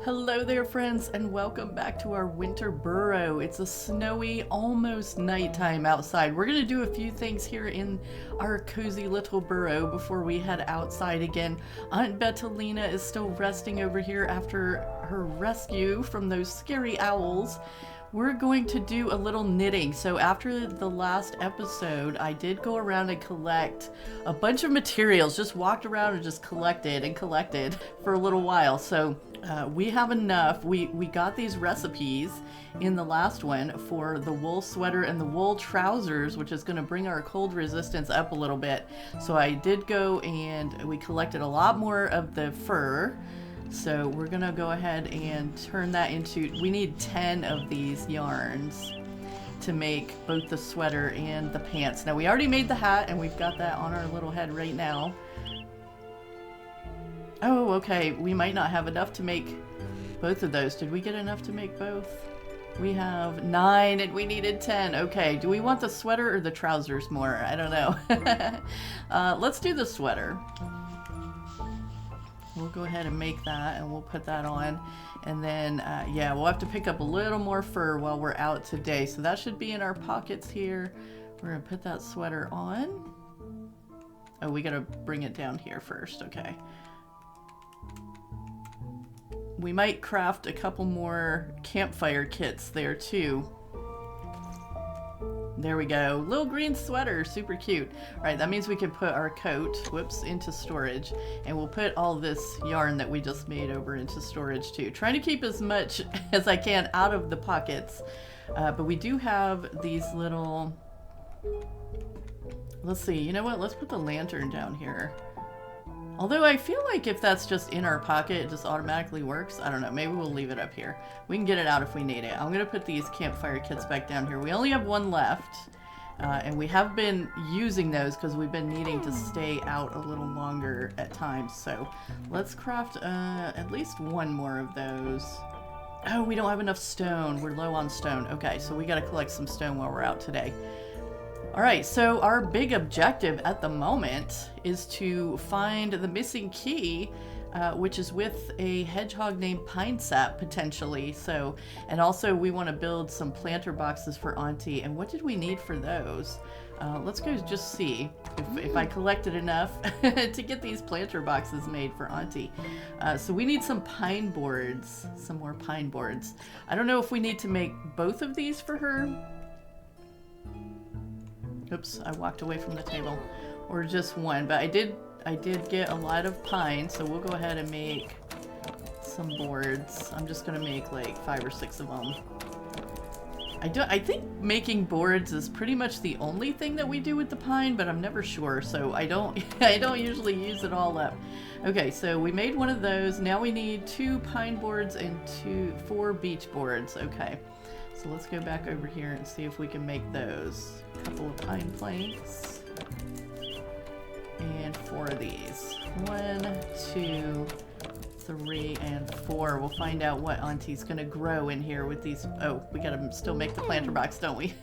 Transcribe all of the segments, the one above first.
Hello there, friends, and welcome back to our Winter Burrow. It's a snowy, almost nighttime outside. We're going to do a few things here in our cozy little burrow before we head outside again. Aunt Betalina is still resting over here after her rescue from those scary owls. We're going to do a little knitting. So after the last episode, I did go around and collect a bunch of materials. Just walked around and just collected for a little while. So we have enough. We got these recipes in the last one for the wool sweater and the wool trousers, which is going to bring our cold resistance up a little bit. So I did go and we collected a lot more of the fur. So we're gonna go ahead and turn that into, we need 10 of these yarns to make both the sweater and the pants. Now we already made the hat and we've got that on our little head right now. Oh, okay, we might not have enough to make both of those. Did we get enough to make both? We have 9 and we needed 10. Okay, do we want the sweater or the trousers more? I don't know. Let's do the sweater. We'll go ahead and make that and we'll put that on. And then, yeah, we'll have to pick up a little more fur while we're out today. So that should be in our pockets here. We're gonna put that sweater on. Oh, we gotta bring it down here first, okay. We might craft a couple more campfire kits there too. There we go. Little green sweater, super cute. All right, that means we can put our coat, whoops, into storage, and we'll put all this yarn that we just made over into storage too. Trying to keep as much as I can out of the pockets, but we do have these little, let's see, you know what? Let's put the lantern down here. Although I feel like if that's just in our pocket, it just automatically works. I don't know. Maybe we'll leave it up here. We can get it out if we need it. I'm going to put these campfire kits back down here. We only have one left. And we have been using those because we've been needing to stay out a little longer at times. So let's craft at least one more of those. Oh, we don't have enough stone. We're low on stone. Okay, so we got to collect some stone while we're out today. All right, so our big objective at the moment is to find the missing key, which is with a hedgehog named Pine Sap, potentially. So, and also we want to build some planter boxes for Auntie. And what did we need for those? Let's go just see if I collected enough to get these planter boxes made for Auntie. So we need some pine boards, some more pine boards. I don't know if we need to make both of these for her. Oops, I walked away from the table. Or just one, but I did get a lot of pine, so we'll go ahead and make some boards. I'm just gonna make like 5 or 6 of them. I think making boards is pretty much the only thing that we do with the pine, but I'm never sure, so I don't usually use it all up. Okay, so we made one of those. Now we need 2 pine boards and 4 beech boards. Okay. So let's go back over here and see if we can make those. A couple of pine planks. And 4 of these. 1, 2, 3, and 4. We'll find out what Auntie's gonna grow in here with these. Oh, we gotta still make the planter box, don't we?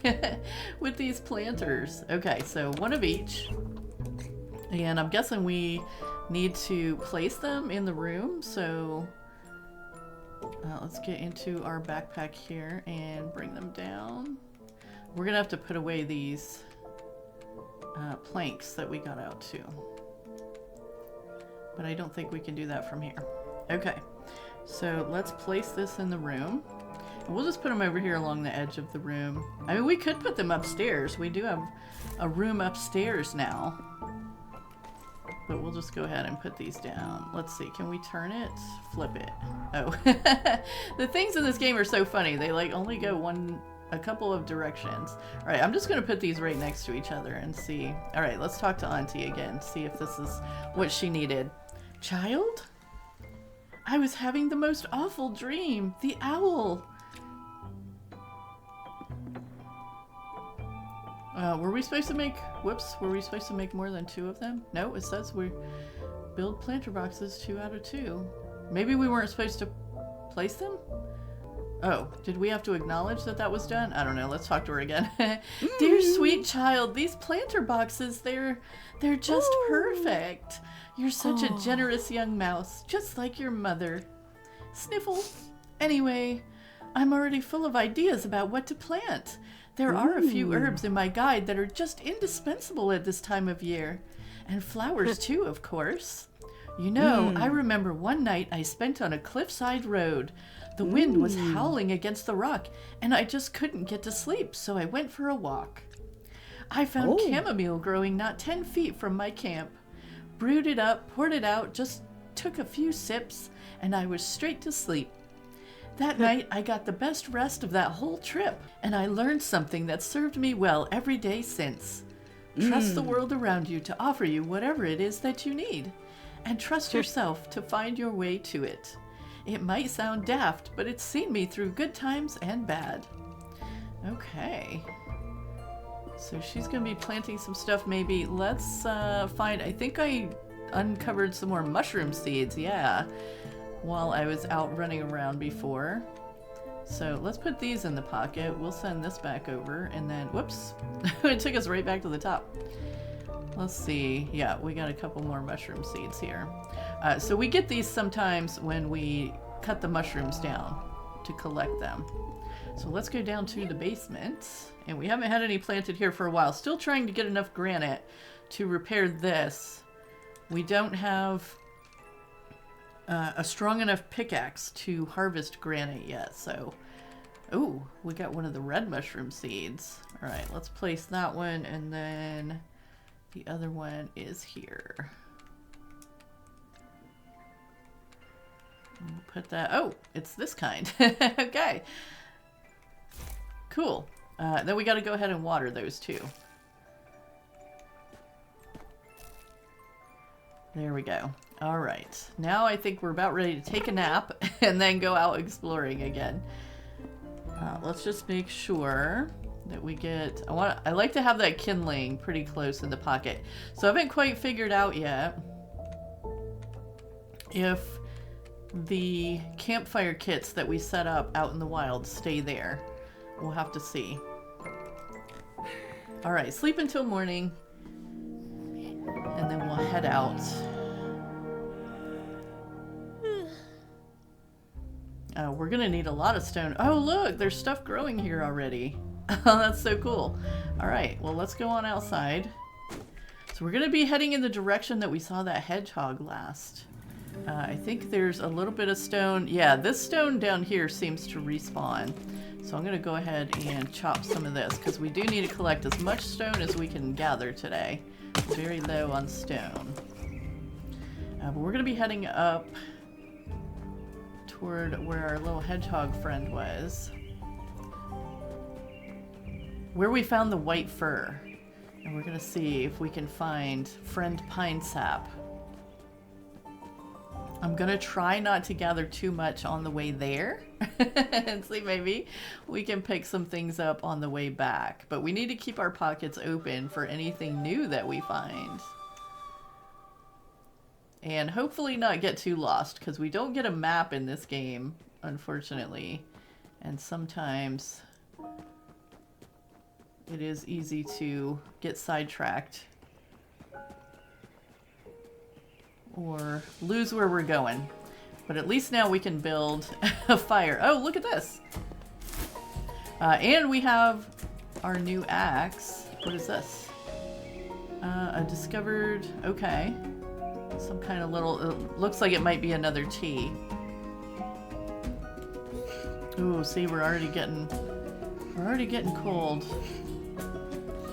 With these planters. Okay, so 1 of each. And I'm guessing we need to place them in the room, so let's get into our backpack here and bring them down. We're gonna have to put away these planks that we got out too. But I don't think we can do that from here. Okay, so let's place this in the room. And we'll just put them over here along the edge of the room. I mean, we could put them upstairs. We do have a room upstairs now. But we'll just go ahead and put these down. Let's see, can we turn it? Flip it. Oh. The things in this game are so funny. They like only go a couple of directions. All right, I'm just gonna put these right next to each other and see. All right, let's talk to Auntie again. See if this is what she needed. Child? I was having the most awful dream. The owl. Were we supposed to make, whoops, were we supposed to make more than 2 of them? No, it says we build planter boxes 2 out of 2. Maybe we weren't supposed to place them? Oh, did we have to acknowledge that that was done? I don't know, let's talk to her again. Dear sweet child, these planter boxes, they're just perfect. You're such a generous young mouse, just like your mother. Sniffle. Anyway, I'm already full of ideas about what to plant. There are a few herbs in my guide that are just indispensable at this time of year. And flowers too, of course. You know, I remember one night I spent on a cliffside road. The wind was howling against the rock, and I just couldn't get to sleep, so I went for a walk. I found chamomile growing not 10 feet from my camp. Brewed it up, poured it out, just took a few sips, and I was straight to sleep. That night, I got the best rest of that whole trip, and I learned something that served me well every day since. Trust the world around you to offer you whatever it is that you need, and trust yourself to find your way to it. It might sound daft, but it's seen me through good times and bad. Okay. So she's going to be planting some stuff maybe. Let's find, I think I uncovered some more mushroom seeds, yeah, while I was out running around before. So let's put these in the pocket. We'll send this back over, and then, whoops, it took us right back to the top. Let's see. Yeah, we got a couple more mushroom seeds here. So we get these sometimes when we cut the mushrooms down to collect them. So let's go down to the basement. And we haven't had any planted here for a while. Still trying to get enough granite to repair this. We don't have a strong enough pickaxe to harvest granite yet. So, ooh, we got one of the red mushroom seeds. All right, let's place that one, and then the other one is here. We'll put that, oh, it's this kind. Okay. Cool. Then we got to go ahead and water those too. There we go. All right. Now I think we're about ready to take a nap and then go out exploring again. Let's just make sure that we get, I like to have that kindling pretty close in the pocket. So I haven't quite figured out yet if the campfire kits that we set up out in the wild stay there. We'll have to see. All right, sleep until morning, and then we'll head out. We're gonna need a lot of stone. Oh, look, there's stuff growing here already. Oh, that's so cool. All right, well, let's go on outside. So we're gonna be heading in the direction that we saw that hedgehog last. I think there's a little bit of stone. Yeah, this stone down here seems to respawn. So I'm going to go ahead and chop some of this, because we do need to collect as much stone as we can gather today. Very low on stone. But we're going to be heading up toward where our little hedgehog friend was. Where we found the white fur. And we're going to see if we can find friend pine sap. I'm gonna try not to gather too much on the way there and see maybe we can pick some things up on the way back. But we need to keep our pockets open for anything new that we find. And hopefully not get too lost, because we don't get a map in this game, unfortunately. And sometimes it is easy to get sidetracked or lose where we're going. But at least now we can build a fire. Oh, look at this! And we have our new axe. What is this? A discovered... Okay. Some kind of little... It looks like it might be another tea. Ooh, see, we're already getting cold.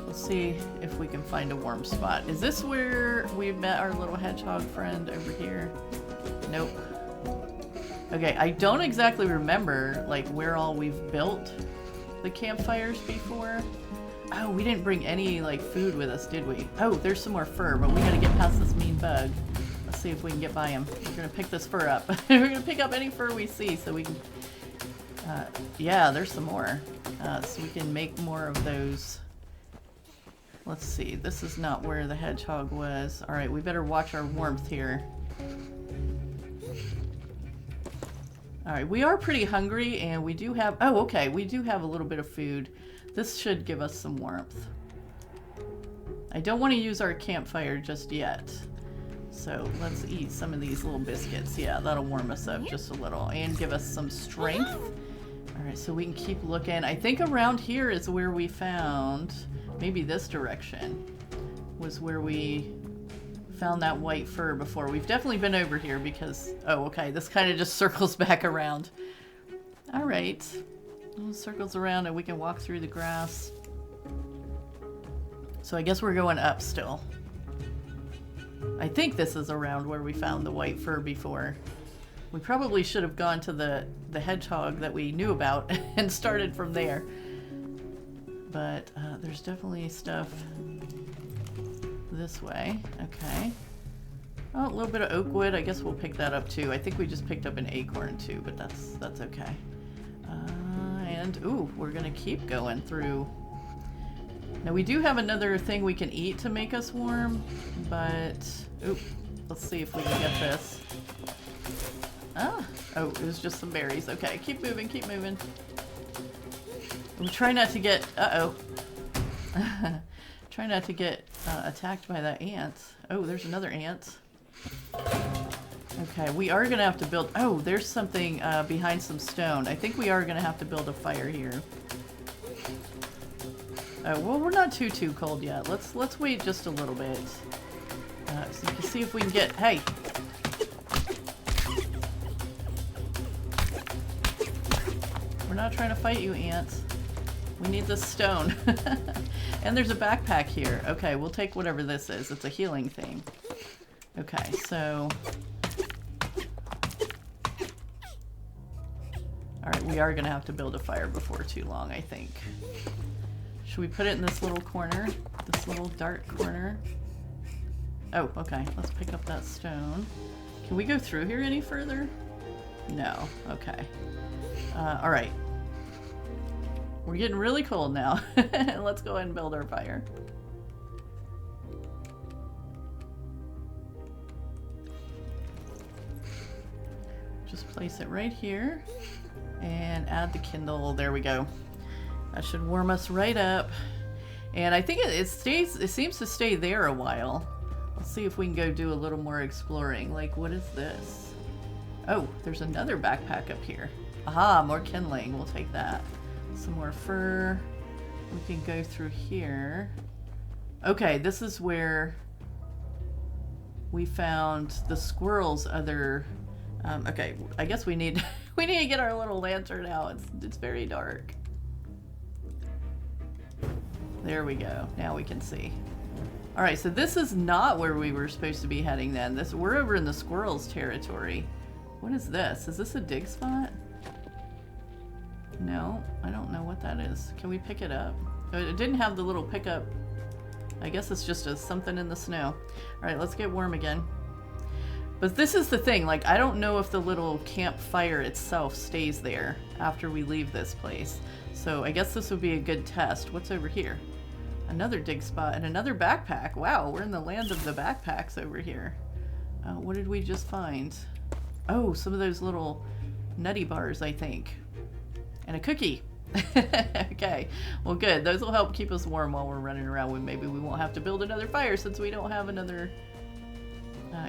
Let's see if we can find a warm spot. Is this where we met our little hedgehog friend over here? Nope. Okay, I don't exactly remember, like, where all we've built the campfires before. Oh, we didn't bring any, like, food with us, did we? Oh, there's some more fur, but we gotta get past this mean bug. Let's see if we can get by him. We're gonna pick this fur up. We're gonna pick up any fur we see so we can... yeah, there's some more. So we can make more of those... Let's see, this is not where the hedgehog was. Alright, we better watch our warmth here. Alright, we are pretty hungry, and we do have... Oh, okay, we do have a little bit of food. This should give us some warmth. I don't want to use our campfire just yet. So let's eat some of these little biscuits. Yeah, that'll warm us up just a little and give us some strength. All right, so we can keep looking. I think around here is where we found, maybe this direction was where we found that white fur before. We've definitely been over here because, oh, okay, this kind of just circles back around. All right, well, circles around and we can walk through the grass. So I guess we're going up still. I think this is around where we found the white fur before. We probably should have gone to the hedgehog that we knew about and started from there. But there's definitely stuff this way. Okay. Oh, a little bit of oak wood. I guess we'll pick that up too. I think we just picked up an acorn too, but that's okay. And ooh, we're gonna keep going through. Now we do have another thing we can eat to make us warm, but ooh, let's see if we can get this. Oh, it was just some berries. Okay, keep moving, keep moving. We'll try not to get, try not to get attacked by that ant. Oh, there's another ant. Okay, we are gonna have to build, oh, there's something behind some stone. I think we are gonna have to build a fire here. Oh, well, we're not too cold yet. Let's wait just a little bit. So you can see if we can get, hey! We're not trying to fight you, ants. We need this stone. And there's a backpack here. Okay, we'll take whatever this is. It's a healing thing. Okay, so... Alright, we are gonna have to build a fire before too long, I think. Should we put it in this little corner? This little dark corner? Oh, okay. Let's pick up that stone. Can we go through here any further? No. Okay. Alright. We're getting really cold now. Let's go ahead and build our fire. Just place it right here. And add the kindle. There we go. That should warm us right up. And I think it seems to stay there a while. Let's see if we can go do a little more exploring. Like, what is this? Oh, there's another backpack up here. Aha, more kindling. We'll take that. Some more fur. We can go through here. Okay, this is where we found the squirrel's other... okay, I guess we need we need to get our little lantern out. It's very dark. There we go. Now we can see. All right, so this is not where we were supposed to be heading then. We're over in the squirrel's territory. What is this? Is this a dig spot? No, I don't know what that is. Can we pick it up? Oh, it didn't have the little pickup. I guess it's just something in the snow. All right, let's get warm again. But this is the thing, like, I don't know if the little campfire itself stays there after we leave this place. So I guess this would be a good test. What's over here? Another dig spot and another backpack. Wow, we're in the land of the backpacks over here. What did we just find? Oh, some of those little nutty bars, I think. And a cookie. Okay, well good. Those will help keep us warm while we're running around. When maybe we won't have to build another fire since we don't have another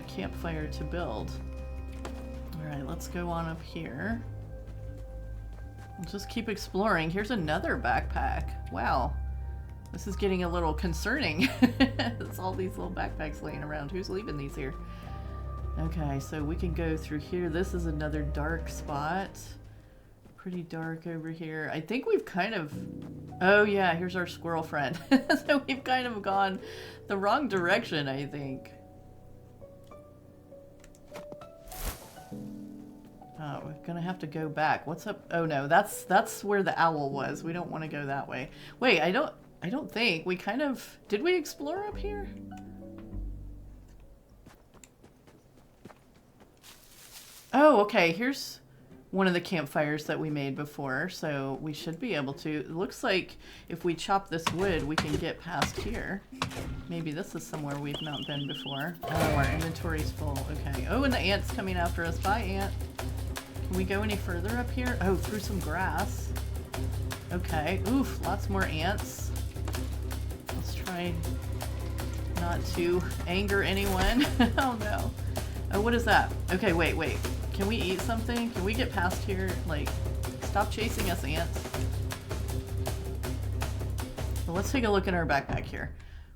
campfire to build. Alright, let's go on up here. We'll just keep exploring. Here's another backpack. Wow. This is getting a little concerning. There's all these little backpacks laying around. Who's leaving these here? Okay, so we can go through here. This is another dark spot. Pretty dark over here. I think we've kind of... Oh yeah, here's our squirrel friend. So we've kind of gone the wrong direction, I think. Oh, we're gonna have to go back. What's up? Oh no, that's where the owl was. We don't want to go that way. Wait, I don't think we kind of... Did we explore up here? Oh, okay. Here's one of the campfires that we made before, so we should be able to. It looks like if we chop this wood, we can get past here. Maybe this is somewhere we've not been before. Oh, our inventory's full. Okay. Oh, and the ant's coming after us. Bye, ant. Can we go any further up here? Oh, through some grass. Okay. Oof, lots more ants. Let's try not to anger anyone. Oh no. Oh, what is that? Okay, wait. Can we eat something? Can we get past here? Like, stop chasing us, ants. Well, let's take a look in our backpack here.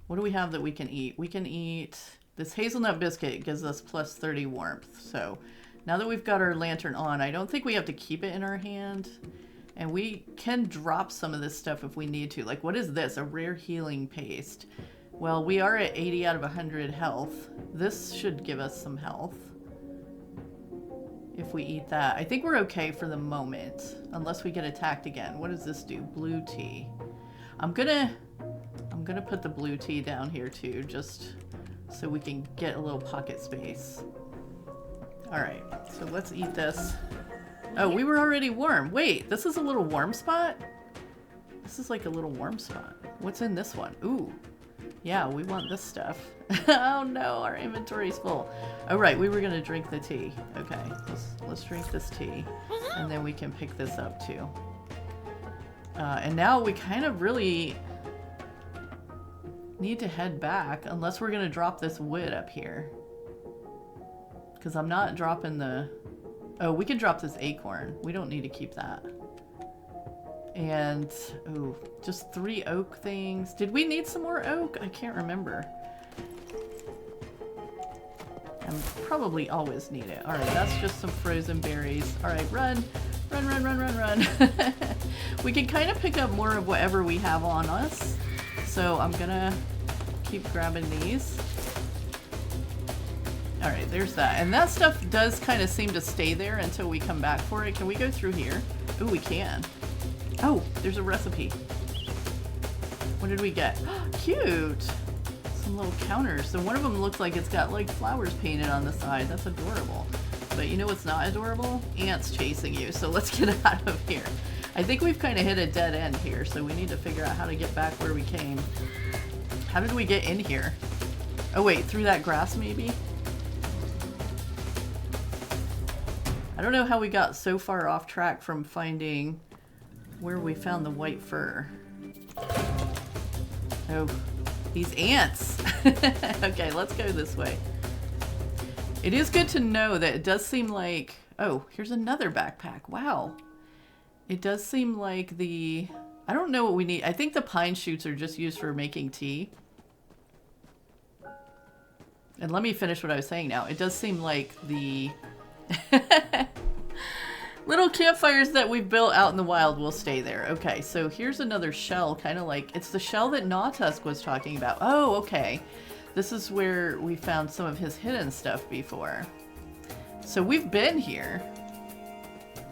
What do we have that we can eat? We can eat this hazelnut biscuit. It gives us plus 30 warmth. So now that we've got our lantern on, I don't think we have to keep it in our hand. And we can drop some of this stuff if we need to. Like, what is this? A rare healing paste. Well, we are at 80 out of 100 health. This should give us some health if we eat that. I think we're okay for the moment, unless we get attacked again. What does this do? Blue tea. I'm gonna put the blue tea down here too, just so we can get a little pocket space. All right, so let's eat this. Oh, we were already warm. Wait, this is a little warm spot? This is like a little warm spot. What's in this one? Ooh, yeah, we want this stuff. Oh no, our inventory's full. Oh right, we were gonna drink the tea. Okay, let's drink this tea, and then we can pick this up too. And now we kind of really need to head back, unless we're gonna drop this wood up here. Because I'm not dropping the... Oh, we can drop this acorn. We don't need to keep that. And, oh, just 3 oak things. Did we need some more oak? I can't remember. I probably always need it. Alright, that's just some frozen berries. Alright, run! Run! We can kind of pick up more of whatever we have on us. So I'm gonna keep grabbing these. Alright, there's that. And that stuff does kind of seem to stay there until we come back for it. Can we go through here? Ooh, we can. Oh, there's a recipe. What did we get? Cute! Some little counters. So one of them looks like it's got like flowers painted on the side. That's adorable. But you know what's not adorable? Ants chasing you. So let's get out of here. I think we've kind of hit a dead end here, so we need to figure out how to get back where we came. How did we get in here? Oh wait, through that grass maybe? I don't know how we got so far off track from finding where we found the white fur. Oh, these ants! Okay, let's go this way. It is good to know that it does seem like... Oh, here's another backpack. Wow. It does seem like the... I don't know what we need. I think the pine shoots are just used for making tea. And let me finish what I was saying now. It does seem like the... little campfires that we've built out in the wild will stay there. Okay, so here's another shell, kind of like... It's the shell that Gnawtusk was talking about. Oh, okay. This is where we found some of his hidden stuff before. So we've been here.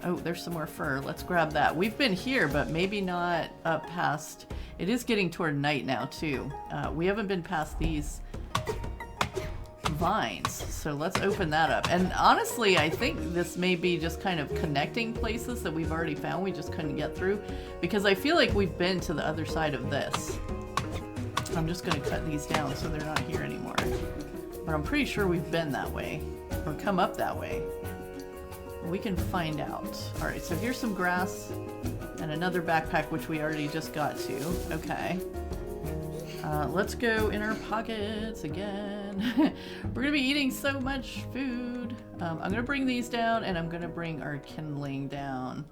Oh, there's some more fur. Let's grab that. We've been here, but maybe not up past... It is getting toward night now, too. We haven't been past these vines. So let's open that up. And honestly, I think this may be just kind of connecting places that we've already found. We just couldn't get through. Because I feel like we've been to the other side of this. I'm just going to cut these down so they're not here anymore. But I'm pretty sure we've been that way. Or come up that way. We can find out. Alright, so here's some grass and another backpack, which we already just got to. Okay. Let's go in our pockets again. We're gonna be eating so much food. I'm gonna bring these down, and I'm gonna bring our kindling down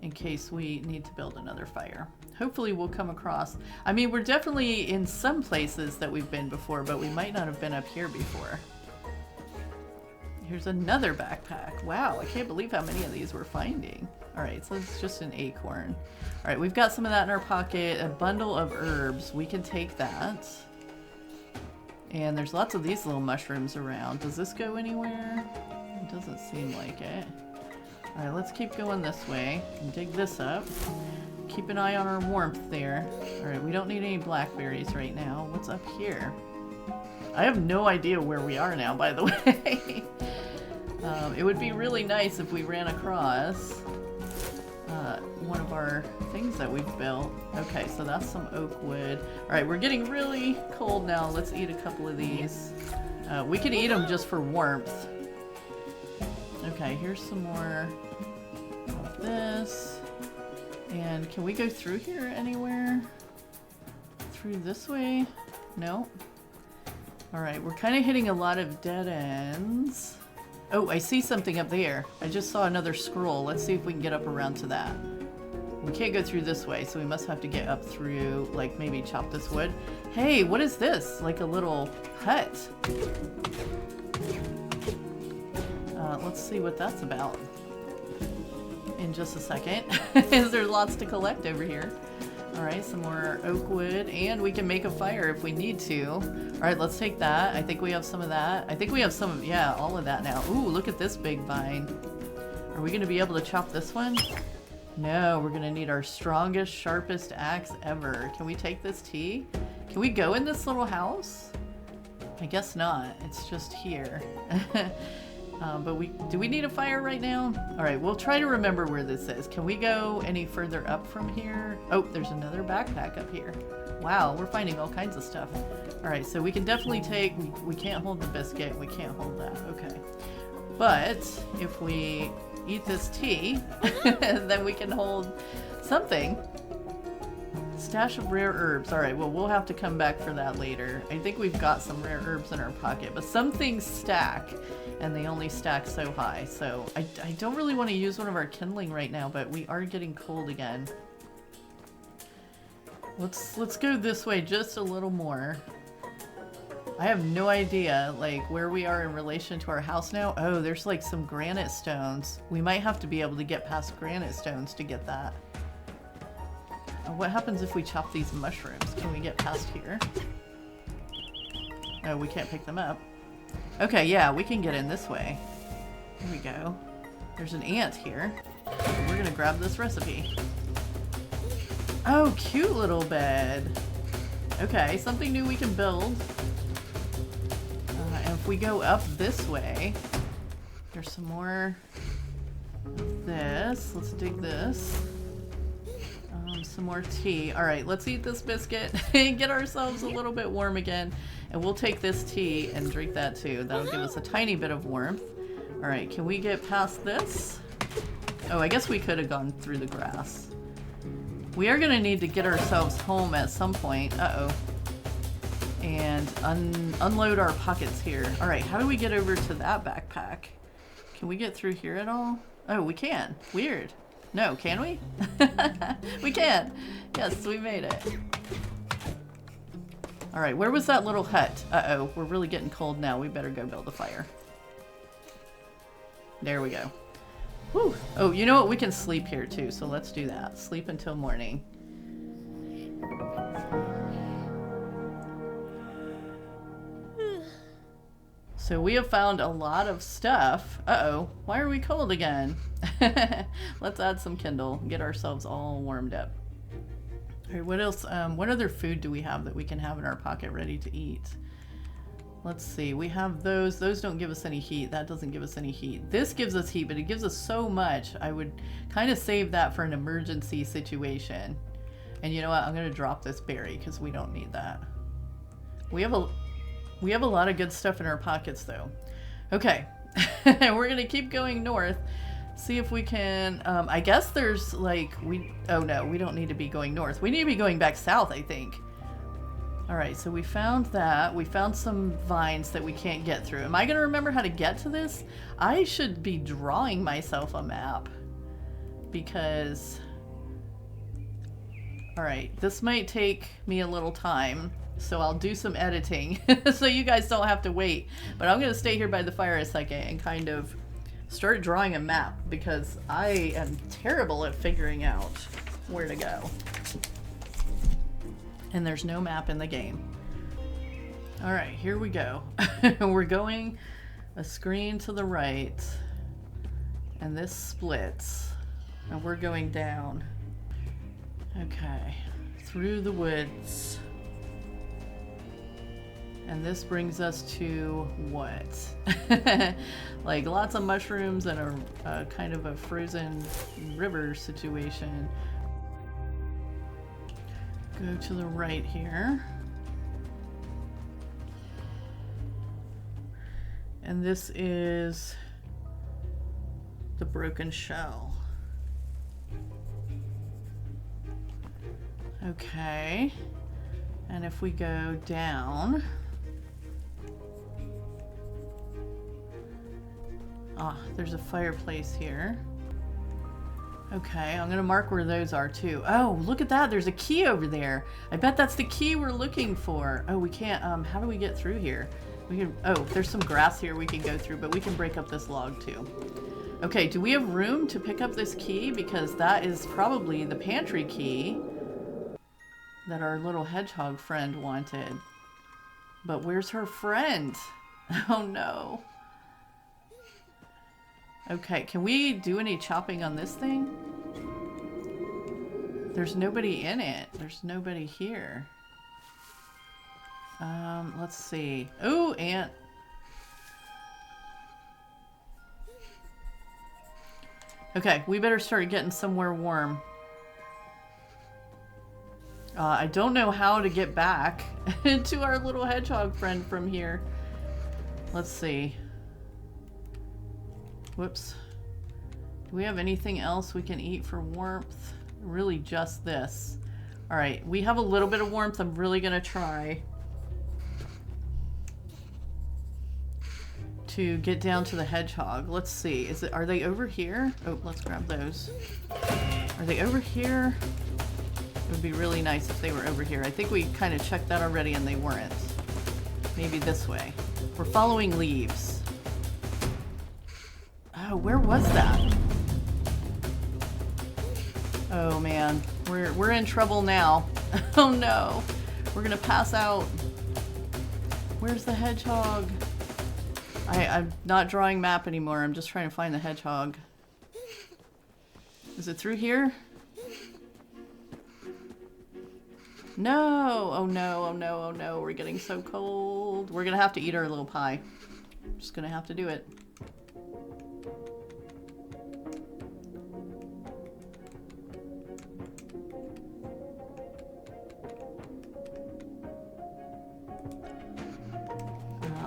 in case we need to build another fire. Hopefully we'll come across... I mean, we're definitely in some places that we've been before, but we might not have been up here before. Here's another backpack. Wow, I can't believe how many of these we're finding. Alright, so it's just an acorn. Alright, we've got some of that in our pocket. A bundle of herbs. We can take that. And there's lots of these little mushrooms around. Does this go anywhere? It doesn't seem like it. Alright, let's keep going this way. And dig this up. Keep an eye on our warmth there. Alright, we don't need any blackberries right now. What's up here? I have no idea where we are now, by the way. It would be really nice if we ran across one of our things that we've built. Okay, so that's some oak wood. Alright, we're getting really cold now. Let's eat a couple of these. We can eat them just for warmth. Okay, here's some more of this. And can we go through here anywhere? Through this way? No? Alright, we're kind of hitting a lot of dead ends. Oh, I see something up there. I just saw another scroll. Let's see if we can get up around to that. We can't go through this way, so we must have to get up through, like, maybe chop this wood. Hey, what is this? Like a little hut. Let's see what that's about in just a second. There's lots to collect over here. Alright, some more oak wood, and we can make a fire if we need to. Alright, let's take that. I think we have some of that. I think we have some of, yeah, all of that now. Ooh, look at this big vine. Are we going to be able to chop this one? No, we're going to need our strongest, sharpest axe ever. Can we take this tea? Can we go in this little house? I guess not. It's just here. But do we need a fire right now? Alright, we'll try to remember where this is. Can we go any further up from here? Oh, there's another backpack up here. Wow, we're finding all kinds of stuff. Alright, so we can definitely take... We can't hold the biscuit. We can't hold that. Okay. But if we eat this tea, then we can hold something. Stash of rare herbs. Alright, well, we'll have to come back for that later. I think we've got some rare herbs in our pocket, but some things stack, and they only stack so high. So I don't really want to use one of our kindling right now, but we are getting cold again. Let's go this way just a little more. I have no idea, like, where we are in relation to our house now. Oh, there's like some granite stones. We might have to be able to get past granite stones to get that. What happens if we chop these mushrooms? Can we get past here? Oh, we can't pick them up. Okay, yeah, we can get in this way. Here we go. There's an ant here. We're gonna grab this recipe. Oh, cute little bed. Okay, something new we can build. And if we go up this way, there's some more of this. Let's dig this. Some more tea. Alright, let's eat this biscuit and get ourselves a little bit warm again. And we'll take this tea and drink that too. That'll give us a tiny bit of warmth. Alright, can we get past this? Oh, I guess we could have gone through the grass. We are going to need to get ourselves home at some point. Uh-oh. And unload our pockets here. Alright, how do we get over to that backpack? Can we get through here at all? Oh, we can. Weird. No, can we? We can. Yes, we made it. Alright, where was that little hut? Uh-oh, we're really getting cold now. We better go build a fire. There we go. Whew. Oh, you know what? We can sleep here too, so let's do that. Sleep until morning. So we have found a lot of stuff. Uh-oh, why are we cold again? Let's add some kindle, get ourselves all warmed up. All right, what else? What other food do we have that we can have in our pocket ready to eat? Let's see, we have those. Those don't give us any heat. That doesn't give us any heat. This gives us heat, but it gives us so much. I would kind of save that for an emergency situation. And you know what? I'm going to drop this berry because we don't need that. We have a lot of good stuff in our pockets though. Okay, we're going to keep going north. See if we can, I guess there's like, oh no, we don't need to be going north. We need to be going back south, I think. All right, so we found that. We found some vines that we can't get through. Am I going to remember how to get to this? I should be drawing myself a map because, all right, this might take me a little time. So I'll do some editing so you guys don't have to wait. But I'm going to stay here by the fire a second and kind of start drawing a map because I am terrible at figuring out where to go. And there's no map in the game. All right, here we go. We're going a screen to the right and this splits and we're going down. Okay, through the woods. And this brings us to what? Like lots of mushrooms and a kind of a frozen river situation. Go to the right here. And this is the broken shell. Okay. And if we go down... Ah, there's a fireplace here. Okay, I'm gonna mark where those are too. Oh, look at that, there's a key over there. I bet that's the key we're looking for. Oh, we can't, how do we get through here? We can, oh, there's some grass here we can go through, but we can break up this log too. Okay, do we have room to pick up this key? Because that is probably the pantry key that our little hedgehog friend wanted. But where's her friend? Oh no. Okay, can we do any chopping on this thing? There's nobody in it. There's nobody here. Let's see. Ooh, ant. Okay, we better start getting somewhere warm. I don't know how to get back to our little hedgehog friend from here. Let's see. Whoops. Do we have anything else we can eat for warmth? Really just this. Alright, we have a little bit of warmth. I'm really gonna try to get down to the hedgehog. Let's see. Are they over here? Oh, let's grab those. Are they over here? It would be really nice if they were over here. I think we kind of checked that already and they weren't. Maybe this way. We're following leaves. Oh, where was that? Oh man, we're in trouble now. Oh no, we're gonna pass out. Where's the hedgehog? I'm not drawing map anymore. I'm just trying to find the hedgehog. Is it through here? No! Oh no, oh no, oh no. We're getting so cold. We're gonna have to eat our little pie. Just gonna have to do it.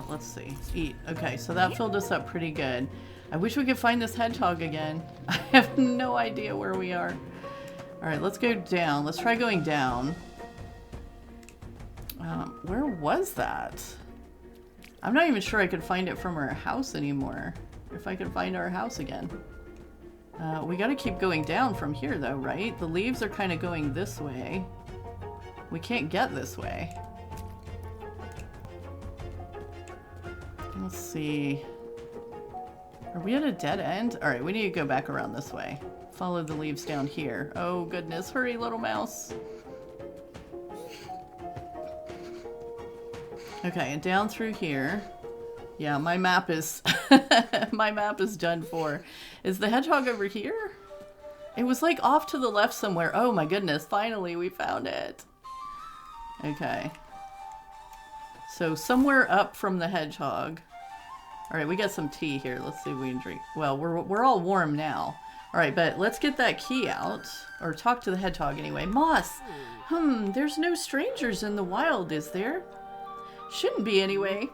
Let's see. Eat. Okay, so that filled us up pretty good. I wish we could find this hedgehog again. I have no idea where we are. Alright, let's go down. Let's try going down. Where was that? I'm not even sure I could find it from our house anymore. If I could find our house again. We gotta keep going down from here though, right? The leaves are kind of going this way. We can't get this way. Let's see. Are we at a dead end? Alright, we need to go back around this way. Follow the leaves down here. Oh goodness, hurry little mouse. Okay, and down through here. Yeah, my map is my map is done for. Is the hedgehog over here? It was like off to the left somewhere. Oh my goodness, finally we found it. Okay. So somewhere up from the hedgehog. Alright, we got some tea here. Let's see if we can drink. Well, we're all warm now. Alright, but let's get that key out. Or talk to the hedgehog anyway. Moss! There's no strangers in the wild, is there? Shouldn't be anyway.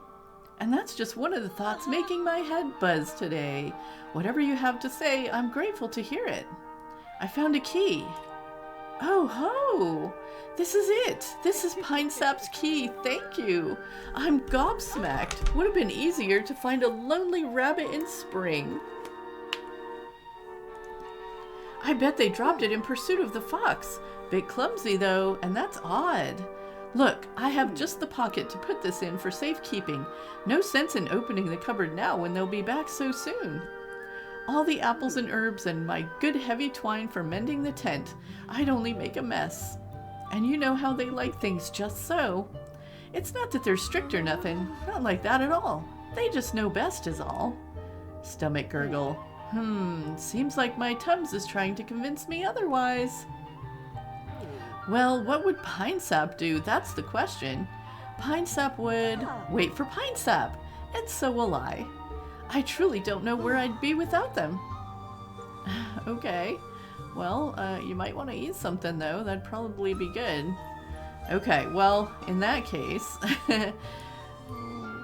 And that's just one of the thoughts making my head buzz today. Whatever you have to say, I'm grateful to hear it. I found a key. Oh ho! This is it! This is Pine Sap's key, thank you! I'm gobsmacked. Would have been easier to find a lonely rabbit in spring. I bet they dropped it in pursuit of the fox. Bit clumsy though, and that's odd. Look, I have just the pocket to put this in for safekeeping. No sense in opening the cupboard now when they'll be back so soon. All the apples and herbs and my good heavy twine for mending the tent. I'd only make a mess. And you know how they like things just so. It's not that they're strict or nothing. Not like that at all. They just know best is all. Stomach gurgle. Seems like my Tums is trying to convince me otherwise. Well, what would Pine Sap do? That's the question. Pine Sap would wait for Pine Sap, and so will I. I truly don't know where I'd be without them. Okay. Well, you might want to eat something though. That'd probably be good. Okay, well, in that case,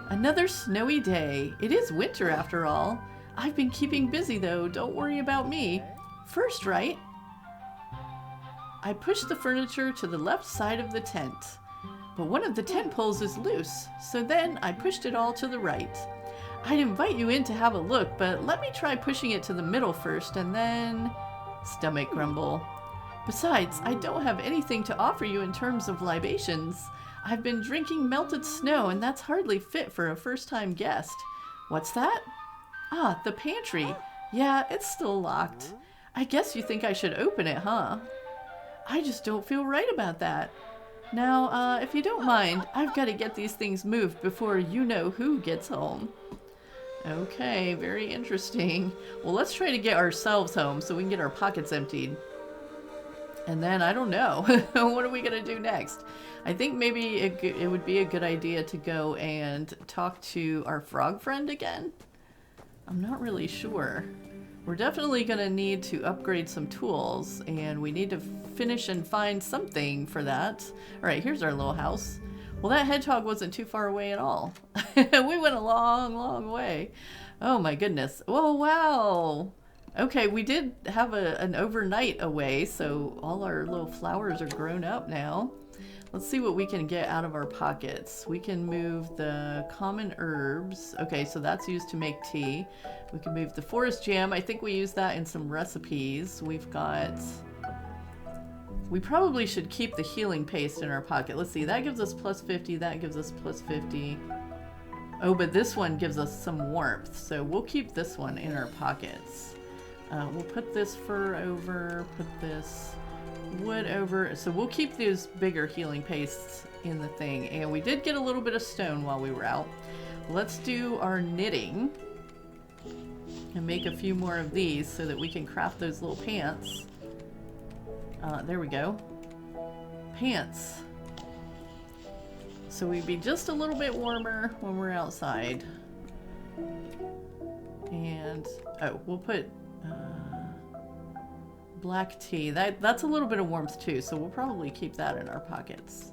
another snowy day. It is winter after all. I've been keeping busy though. Don't worry about me. First, right? I pushed the furniture to the left side of the tent. but one of the tent poles is loose, so then I pushed it all to the right. I'd invite you in to have a look, but let me try pushing it to the middle first and then... Stomach grumble. Besides, I don't have anything to offer you in terms of libations. I've been drinking melted snow, and that's hardly fit for a first-time guest. What's that? Ah, the pantry. Yeah, it's still locked. I guess you think I should open it, huh? I just don't feel right about that. Now, if you don't mind, I've got to get these things moved before you-know-who gets home. Okay, very interesting. Well, let's try to get ourselves home so we can get our pockets emptied. And then, I don't know. What are we going to do next? I think maybe it would be a good idea to go and talk to our frog friend again. I'm not really sure. We're definitely going to need to upgrade some tools, and we need to finish and find something for that. All right, here's our little house. Well, that hedgehog wasn't too far away at all. We went a long, long way. Oh my goodness. Oh, wow. Okay, we did have an overnight away, so all our little flowers are grown up now. Let's see what we can get out of our pockets. We can move the common herbs. Okay, so that's used to make tea. We can move the forest jam. I think we use that in some recipes. We've got... We probably should keep the healing paste in our pocket. Let's see, that gives us plus 50, that gives us plus 50. Oh, but this one gives us some warmth, so we'll keep this one in our pockets. We'll put this fur over, put this wood over. So we'll keep these bigger healing pastes in the thing. And we did get a little bit of stone while we were out. Let's do our knitting and make a few more of these so that we can craft those little pants. There we go. Pants. So we'd be just a little bit warmer when we're outside. And, oh, we'll put black tea. That's a little bit of warmth too, so we'll probably keep that in our pockets.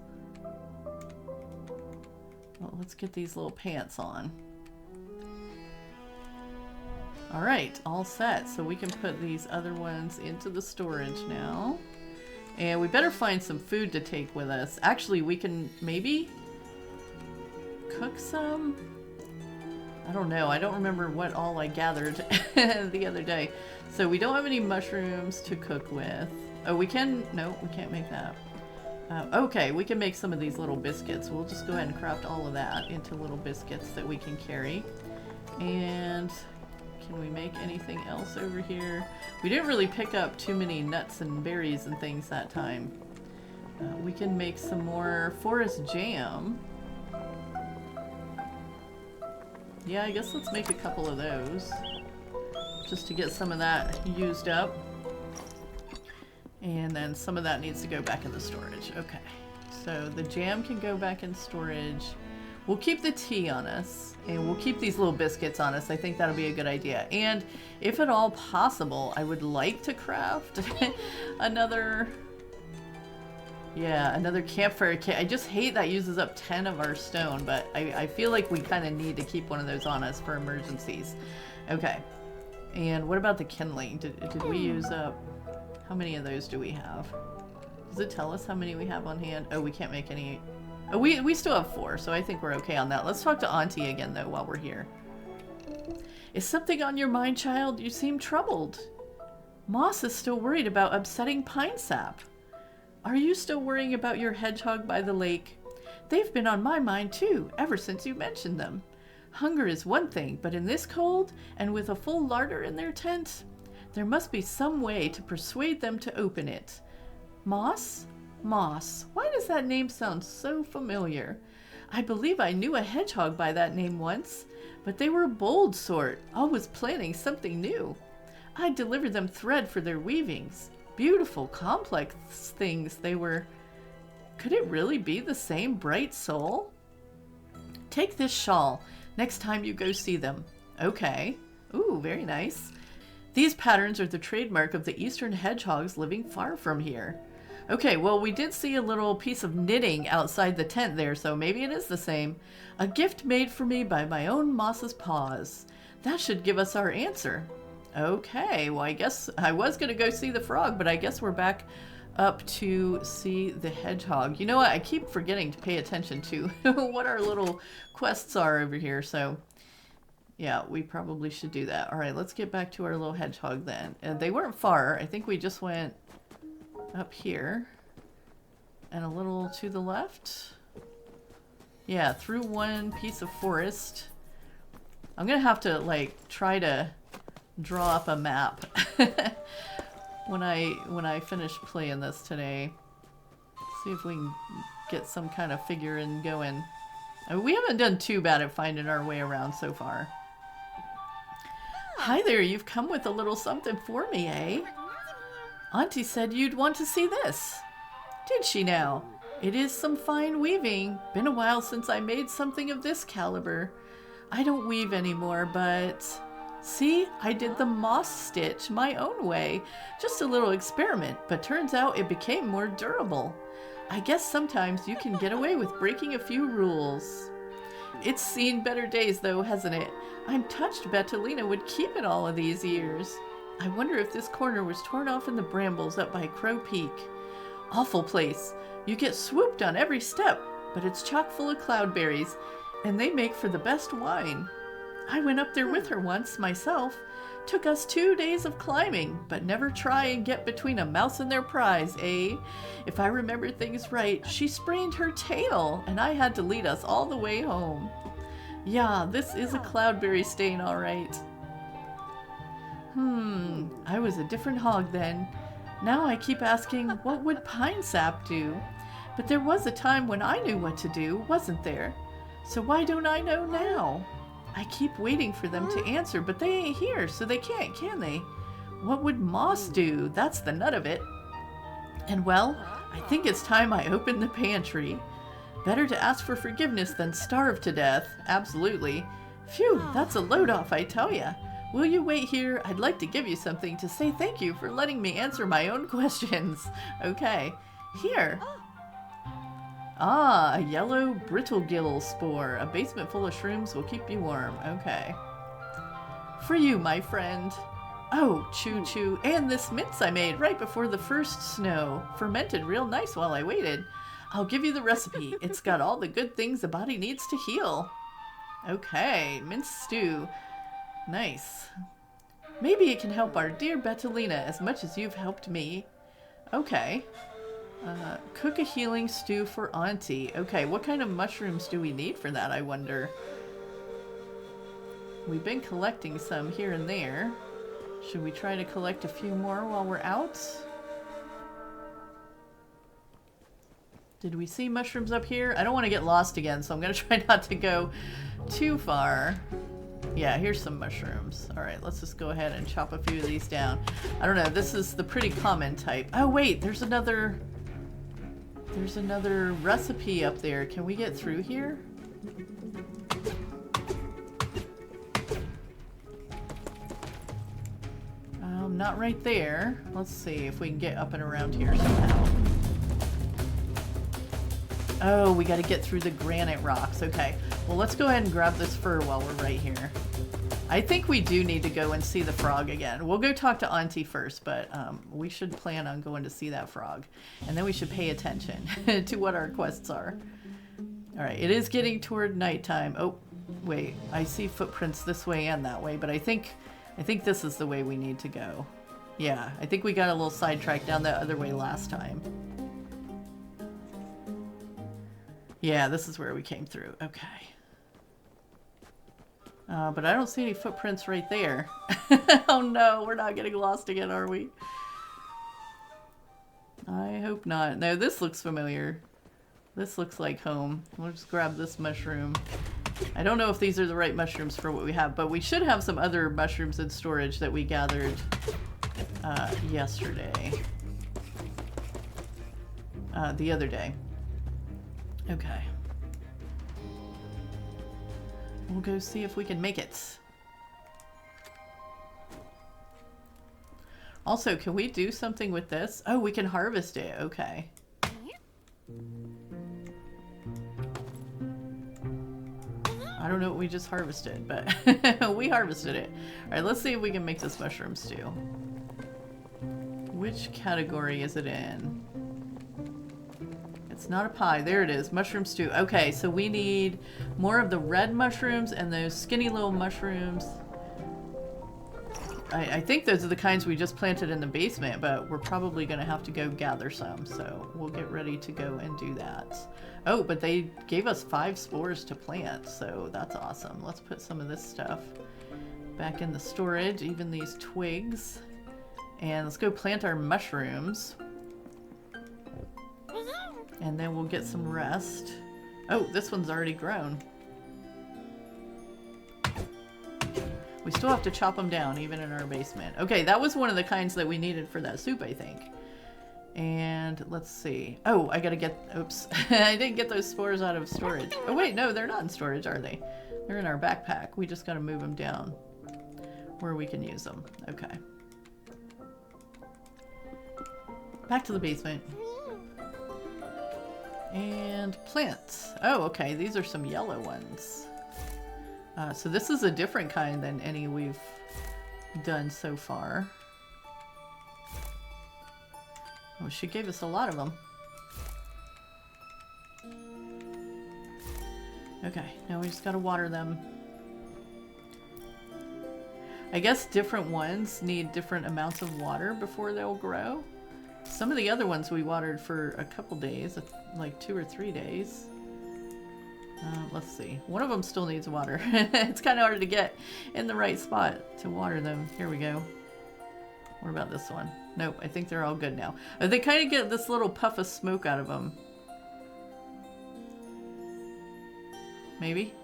Well, let's get these little pants on. All right, all set. So we can put these other ones into the storage now. And we better find some food to take with us. Actually, we can maybe cook some. I don't know. I don't remember what all I gathered the other day. So we don't have any mushrooms to cook with. Oh, we can... No, we can't make that. Okay, we can make some of these little biscuits. We'll just go ahead and craft all of that into little biscuits that we can carry. And can we make anything else over here? We didn't really pick up too many nuts and berries and things that time. We can make some more forest jam. Yeah, I guess let's make a couple of those. Just to get some of that used up. And then some of that needs to go back in the storage. Okay. So the jam can go back in storage. We'll keep the tea on us. And we'll keep these little biscuits on us. I think that'll be a good idea. And if at all possible, I would like to craft another campfire kit. I just hate that uses up 10 of our stone, but I feel like we kind of need to keep one of those on us for emergencies. Okay. And what about the kindling? Did we use up... How many of those do we have? Does it tell us how many we have on hand? Oh, we can't make any... Oh, we still have 4, so I think we're okay on that. Let's talk to Auntie again, though, while we're here. Is something on your mind, child? You seem troubled. Moss is still worried about upsetting pine sap. Are you still worrying about your hedgehog by the lake? They've been on my mind, too, ever since you mentioned them. Hunger is one thing, but in this cold, and with a full larder in their tent, there must be some way to persuade them to open it. Moss? Moss. Why does that name sound so familiar? I believe I knew a hedgehog by that name once, but they were a bold sort, always planning something new. I delivered them thread for their weavings. Beautiful, complex things they were. Could it really be the same bright soul? Take this shawl next time you go see them. Okay. Ooh, very nice. These patterns are the trademark of the eastern hedgehogs living far from here. Okay, well, we did see a little piece of knitting outside the tent there, so maybe it is the same. A gift made for me by my own Moss's paws. That should give us our answer. Okay, well, I guess I was going to go see the frog, but I guess we're back up to see the hedgehog. You know what? I keep forgetting to pay attention to what our little quests are over here. So yeah, we probably should do that. All right, let's get back to our little hedgehog then. And they weren't far. I think we just went up here and a little to the left. Yeah, through one piece of forest. I'm gonna have to like try to draw up a map when I finish playing this today. See if we can get some kind of figure in going. I mean, we haven't done too bad at finding our way around so far. Hi there, you've come with a little something for me, eh? Auntie said you'd want to see this. Did she now? It is some fine weaving. Been a while since I made something of this caliber. I don't weave anymore, but... See, I did the moss stitch my own way. Just a little experiment, but turns out it became more durable. I guess sometimes you can get away with breaking a few rules. It's seen better days though, hasn't it? I'm touched Bettelina would keep it all of these years. I wonder if this corner was torn off in the brambles up by Crow Peak. Awful place. You get swooped on every step, but it's chock full of cloudberries, and they make for the best wine. I went up there with her once, myself. Took us 2 days of climbing, but never try and get between a mouse and their prize, eh? If I remember things right, she sprained her tail, and I had to lead us all the way home. Yeah, this is a cloudberry stain, all right. I was a different hog then. Now I keep asking, what would pine sap do? But there was a time when I knew what to do, wasn't there? So why don't I know now? I keep waiting for them to answer, but they ain't here, so they can't, can they? What would moss do? That's the nut of it. And well, I think it's time I open the pantry. Better to ask for forgiveness than starve to death. Absolutely. Phew, that's a load off, I tell ya. Will you wait here? I'd like to give you something to say thank you for letting me answer my own questions. Okay. Here. Ah, a yellow brittlegill spore. A basement full of shrooms will keep you warm. Okay. For you, my friend. Oh, choo-choo. And this mince I made right before the first snow. Fermented real nice while I waited. I'll give you the recipe. It's got all the good things a body needs to heal. Okay, mince stew. Nice. Maybe it can help our dear Bettelina as much as you've helped me. Okay. Cook a healing stew for Auntie. Okay, what kind of mushrooms do we need for that, I wonder? We've been collecting some here and there. Should we try to collect a few more while we're out? Did we see mushrooms up here? I don't want to get lost again, so I'm going to try not to go too far. Yeah, here's some mushrooms. Alright, let's just go ahead and chop a few of these down. I don't know, this is the pretty common type. Oh wait, there's another recipe up there. Can we get through here? Not right there. Let's see if we can get up and around here somehow. Oh, we got to get through the granite rocks. Okay. Well, let's go ahead and grab this fur while we're right here. I think we do need to go and see the frog again. We'll go talk to Auntie first, but we should plan on going to see that frog. And then we should pay attention to what our quests are. All right. It is getting toward nighttime. Oh, wait. I see footprints this way and that way, but I think this is the way we need to go. Yeah, I think we got a little sidetracked down that other way last time. Yeah, this is where we came through. Okay. But I don't see any footprints right there. Oh no, we're not getting lost again, are we? I hope not. No, this looks familiar. This looks like home. We'll just grab this mushroom. I don't know if these are the right mushrooms for what we have, but we should have some other mushrooms in storage that we gathered yesterday. The other day. Okay. We'll go see if we can make it. Also, can we do something with this? Oh, we can harvest it. Okay. I don't know what we just harvested, but we harvested it. Alright, let's see if we can make this mushroom stew. Which category is it in? It's not a pie. There it is. Mushroom stew. Okay, so we need more of the red mushrooms and those skinny little mushrooms. I think those are the kinds we just planted in the basement, but we're probably going to have to go gather some. So we'll get ready to go and do that. Oh, but they gave us 5 spores to plant, so that's awesome. Let's put some of this stuff back in the storage, even these twigs. And let's go plant our mushrooms. And then we'll get some rest. Oh, this one's already grown. We still have to chop them down, even in our basement. Okay, that was one of the kinds that we needed for that soup, I think. And let's see. Oh, I gotta get... Oops. I didn't get those spores out of storage. Oh, wait, no, they're not in storage, are they? They're in our backpack. We just gotta move them down where we can use them. Okay. Back to the basement. And plants. Oh, okay. These are some yellow ones. So this is a different kind than any we've done so far. Oh, she gave us a lot of them. Okay, now we just gotta water them. I guess different ones need different amounts of water before they'll grow. Some of the other ones we watered for a couple days, like 2 or 3 days. Let's see. One of them still needs water. It's kind of hard to get in the right spot to water them. Here we go. What about this one? Nope, I think they're all good now. They kind of get this little puff of smoke out of them. Maybe?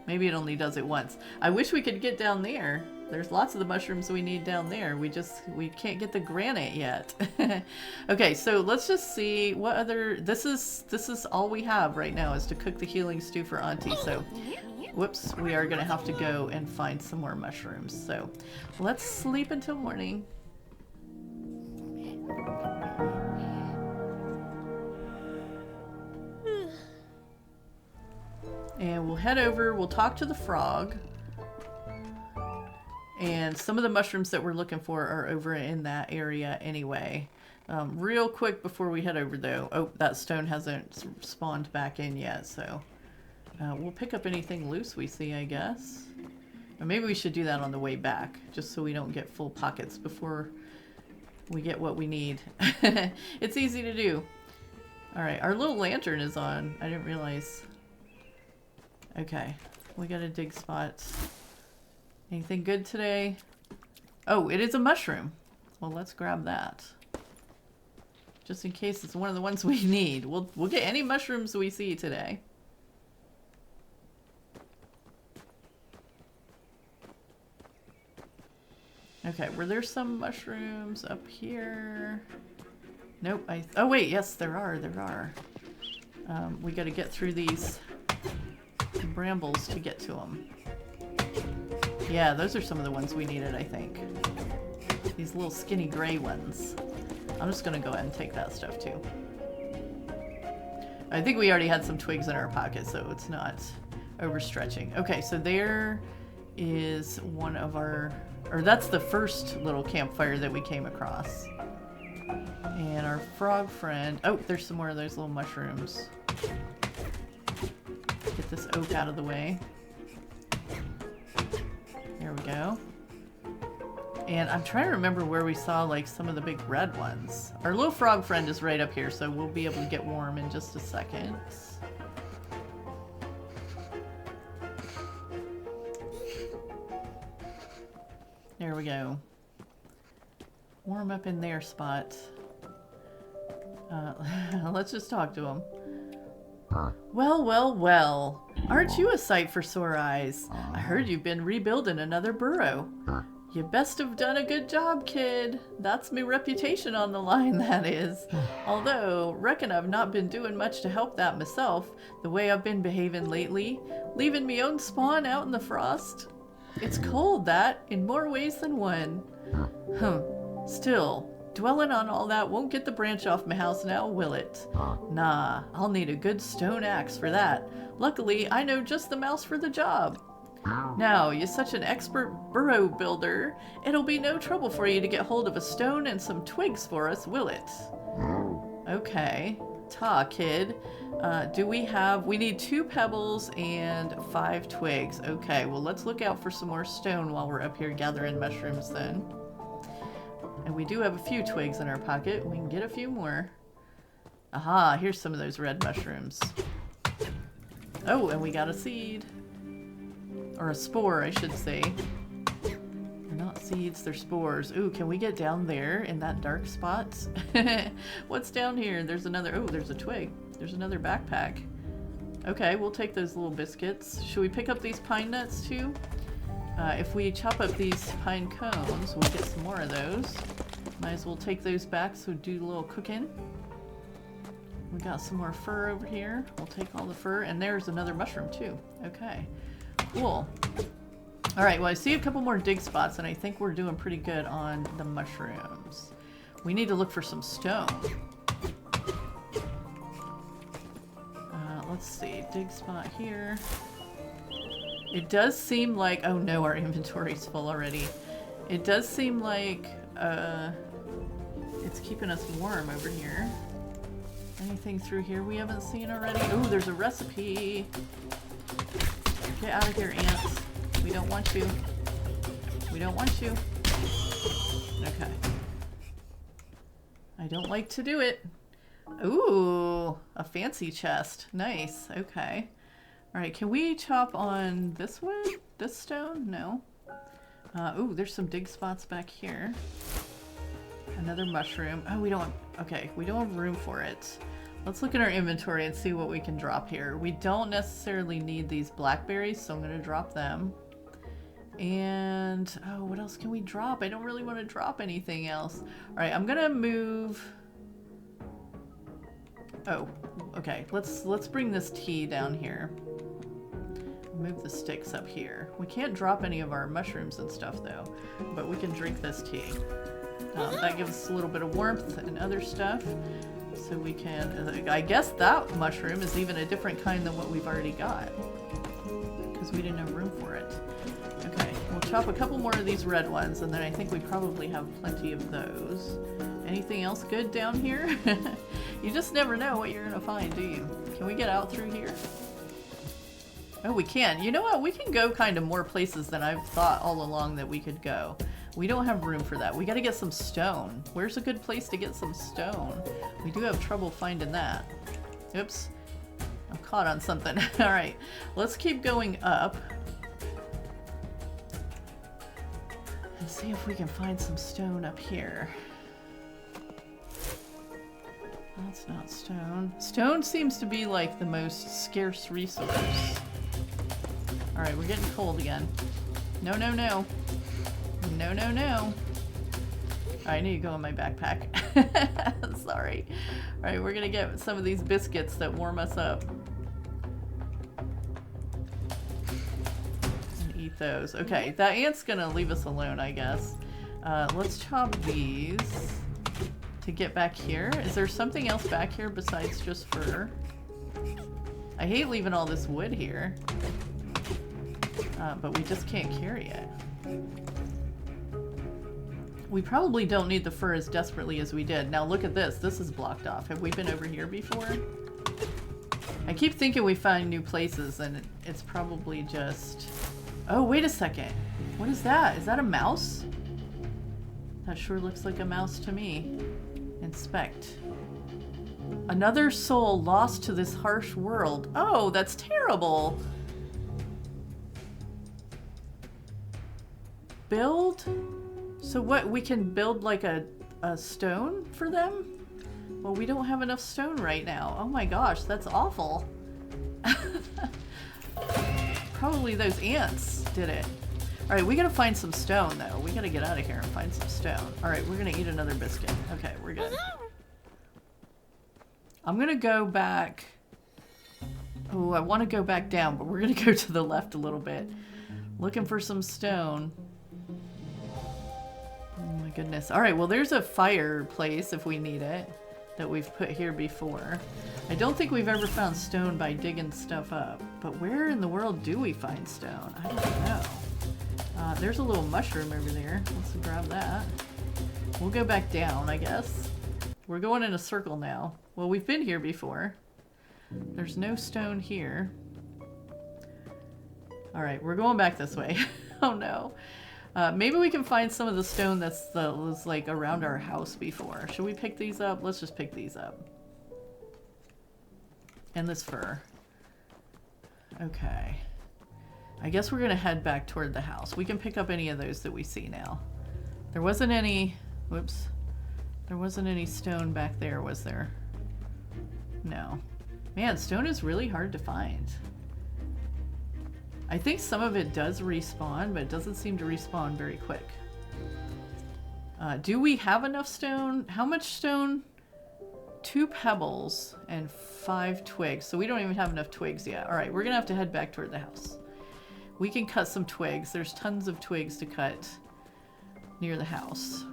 Maybe it only does it once. I wish we could get down there. There's lots of the mushrooms we need down there. We can't get the granite yet. Okay, so let's just see what other... This is all we have right now is to cook the healing stew for Auntie. So, whoops, we are going to have to go and find some more mushrooms. So, let's sleep until morning. And we'll head over, we'll talk to the frog. And some of the mushrooms that we're looking for are over in that area anyway. Real quick before we head over though. Oh, that stone hasn't spawned back in yet, so we'll pick up anything loose we see, I guess. Or maybe we should do that on the way back, just so we don't get full pockets before we get what we need. It's easy to do. Alright, our little lantern is on. I didn't realize. Okay, we got a dig spot. Anything good today? Oh, it is a mushroom. Well, let's grab that. Just in case it's one of the ones we need. We'll get any mushrooms we see today. Okay, were there some mushrooms up here? Nope. Oh wait, yes, there are. There are. We got to get through these brambles to get to them. Yeah, those are some of the ones we needed, I think. These little skinny gray ones. I'm just gonna go ahead and take that stuff too. I think we already had some twigs in our pocket, so it's not overstretching. Okay, so there is one of our... Or that's the first little campfire that we came across. And our frog friend... Oh, there's some more of those little mushrooms. Get this oak out of the way. There we go. And I'm trying to remember where we saw like some of the big red ones. Our little frog friend is right up here, so we'll be able to get warm in just a second. There we go. Warm up in their spot. Let's just talk to him. Well, well, well. Aren't you a sight for sore eyes? I heard you've been rebuilding another burrow. You best have done a good job, kid. That's me reputation on the line, that is. Although, reckon I've not been doing much to help that myself, the way I've been behaving lately, leaving me own spawn out in the frost. It's cold, that, in more ways than one. Still, dwelling on all that won't get the branch off my house now, will it? Nah, I'll need a good stone axe for that. Luckily, I know just the mouse for the job. Now, you're such an expert burrow builder, it'll be no trouble for you to get hold of a stone and some twigs for us, will it? Okay. Ta, kid. We need 2 pebbles and 5 twigs. Okay, well let's look out for some more stone while we're up here gathering mushrooms then. And we do have a few twigs in our pocket. We can get a few more. Aha, here's some of those red mushrooms. Oh, and we got a seed. Or a spore, I should say. They're not seeds, they're spores. Ooh, can we get down there in that dark spot? What's down here? There's another, oh, there's a twig. There's another backpack. Okay, we'll take those little biscuits. Should we pick up these pine nuts too? If we chop up these pine cones, we'll get some more of those. Might as well take those back so we do a little cooking. We got some more fur over here. We'll take all the fur, and there's another mushroom too. Okay, cool. All right, well I see a couple more dig spots, and I think we're doing pretty good on the mushrooms. We need to look for some stone. Let's see, dig spot here. It does seem like, oh no, our inventory's full already. It does seem like it's keeping us warm over here. Anything through here we haven't seen already? Oh, there's a recipe. Get out of here, ants. We don't want you. We don't want you. Okay. I don't like to do it. Ooh, a fancy chest. Nice. Okay. Alright, can we chop on this wood? This stone? No. Ooh, there's some dig spots back here. Another mushroom. Oh, we don't... Okay, we don't have room for it. Let's look at our inventory and see what we can drop here. We don't necessarily need these blackberries, so I'm going to drop them. And... oh, what else can we drop? I don't really want to drop anything else. Alright, I'm going to move... Oh, okay. Let's bring this tea down here. Move the sticks up here. We can't drop any of our mushrooms and stuff though, but we can drink this tea. That gives us a little bit of warmth and other stuff. So we can, I guess that mushroom is even a different kind than what we've already got, because we didn't have room for it. Okay, we'll chop a couple more of these red ones, and then I think we probably have plenty of those. Anything else good down here? You just never know what you're gonna find, do you? Can we get out through here? Oh, we can. You know what? We can go kind of more places than I've thought all along that we could go. We don't have room for that. We gotta get some stone. Where's a good place to get some stone? We do have trouble finding that. Oops. I'm caught on something. Alright, let's keep going up. And see if we can find some stone up here. That's not stone. Stone seems to be like the most scarce resource. Alright, we're getting cold again. No, no, no. No, no, no. I need to go in my backpack. Sorry. Alright, we're gonna get some of these biscuits that warm us up. And eat those. Okay, that ant's gonna leave us alone, I guess. Let's chop these to get back here. Is there something else back here besides just fur? I hate leaving all this wood here. But we just can't carry it. We probably don't need the fur as desperately as we did. Now look at this. This is blocked off. Have we been over here before? I keep thinking we find new places, and it's probably just... Oh, wait a second. What is that? Is that a mouse? That sure looks like a mouse to me. Inspect. Another soul lost to this harsh world. Oh, that's terrible. Build? So what, we can build like a stone for them? Well, we don't have enough stone right now. Oh my gosh, that's awful. Probably those ants did it. Alright, we gotta find some stone though. We gotta get out of here and find some stone. Alright, we're gonna eat another biscuit. Okay, we're good. I'm gonna go back. Oh, I want to go back down, but we're gonna go to the left a little bit. Looking for some stone. Oh my goodness. Alright, well there's a fireplace if we need it that we've put here before. I don't think we've ever found stone by digging stuff up, But where in the world do we find stone? I don't know. There's a little mushroom over there. Let's grab that. We'll go back down, I guess. We're going in a circle now. Well, we've been here before. There's no stone here. Alright, we're going back this way. Oh no. Maybe we can find some of the stone that was like around our house before. Should we pick these up? Let's just pick these up. And this fur. Okay. I guess we're gonna head back toward the house. We can pick up any of those that we see now. There wasn't any... Whoops. There wasn't any stone back there, was there? No. Man, stone is really hard to find. I think some of it does respawn, but it doesn't seem to respawn very quick. Do we have enough stone? How much stone? 2 pebbles and 5 twigs. So we don't even have enough twigs yet. Alright, we're gonna have to head back toward the house. We can cut some twigs. There's tons of twigs to cut near the house.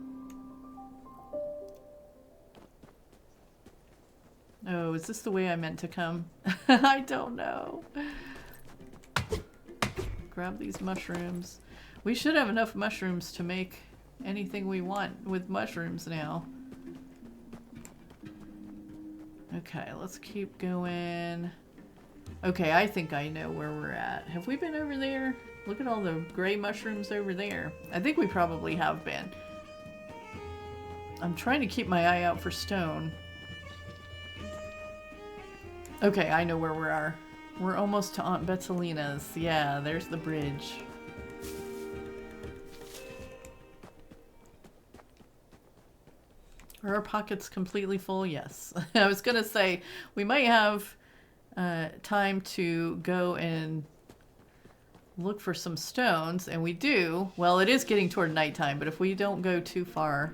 Oh, is this the way I meant to come? I don't know. Grab these mushrooms. We should have enough mushrooms to make anything we want with mushrooms now. Okay, let's keep going. Okay, I think I know where we're at. Have we been over there? Look at all the gray mushrooms over there. I think we probably have been. I'm trying to keep my eye out for stone. Okay, I know where we are. We're almost to Aunt Betsalina's. Yeah, there's the bridge. Are our pockets completely full? Yes. I was gonna say, we might have time to go and look for some stones, and we do. Well, it is getting toward nighttime, but if we don't go too far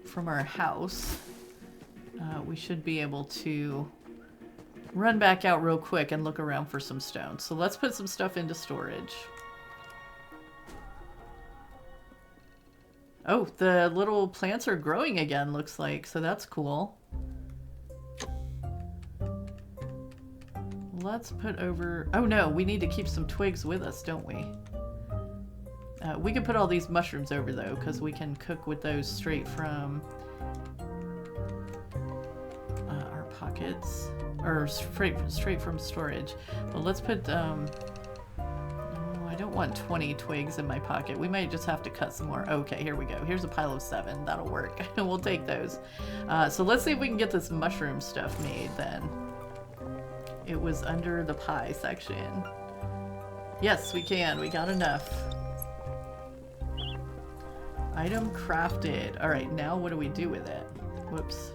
from our house, we should be able to run back out real quick and look around for some stones. So let's put some stuff into storage. Oh, the little plants are growing again, looks like, so that's cool. Let's put over... Oh no, we need to keep some twigs with us, don't we? We can put all these mushrooms over though, because we can cook with those straight from our pockets. Or straight from storage. But let's put... oh, I don't want 20 twigs in my pocket. We might just have to cut some more. Okay, here we go. Here's a pile of 7. That'll work. We'll take those. So let's see if we can get this mushroom stuff made then. It was under the pie section. Yes, we can. We got enough. Item crafted. Alright, now what do we do with it? Whoops.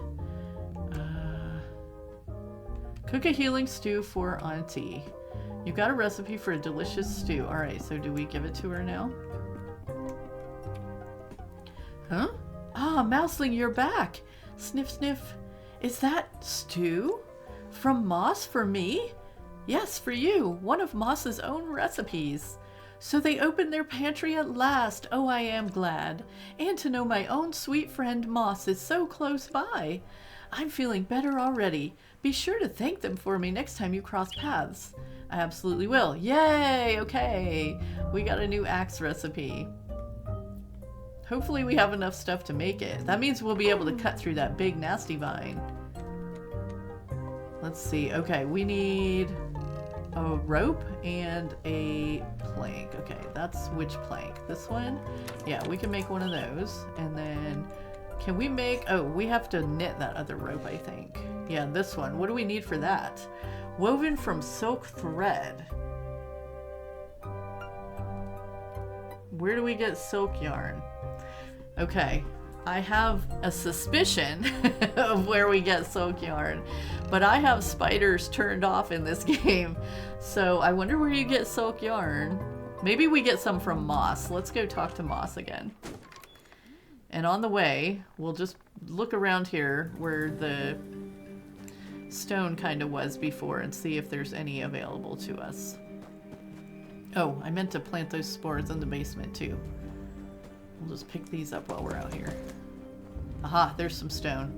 Cook a healing stew for Auntie. You got a recipe for a delicious stew. Alright, so do we give it to her now? Huh? Ah, Mouseling, you're back. Sniff, sniff. Is that stew? From Moss for me? Yes, for you. One of Moss's own recipes. So they opened their pantry at last. Oh, I am glad. And to know my own sweet friend Moss is so close by. I'm feeling better already. Be sure to thank them for me next time you cross paths. I absolutely will. Yay! Okay. We got a new axe recipe. Hopefully we have enough stuff to make it. That means we'll be able to cut through that big nasty vine. Let's see. Okay, we need a rope and a plank. Okay, that's which plank? This one? Yeah, we can make one of those. And then can we make... Oh, we have to knit that other rope, I think. Yeah, this one. What do we need for that? Woven from silk thread. Where do we get silk yarn? Okay, I have a suspicion of where we get silk yarn, but I have spiders turned off in this game, so I wonder where you get silk yarn. Maybe we get some from Moss. Let's go talk to Moss again. And on the way, we'll just look around here where the stone kind of was before and see if there's any available to us. Oh, I meant to plant those spores in the basement too. We'll just pick these up while we're out here. Aha, there's some stone.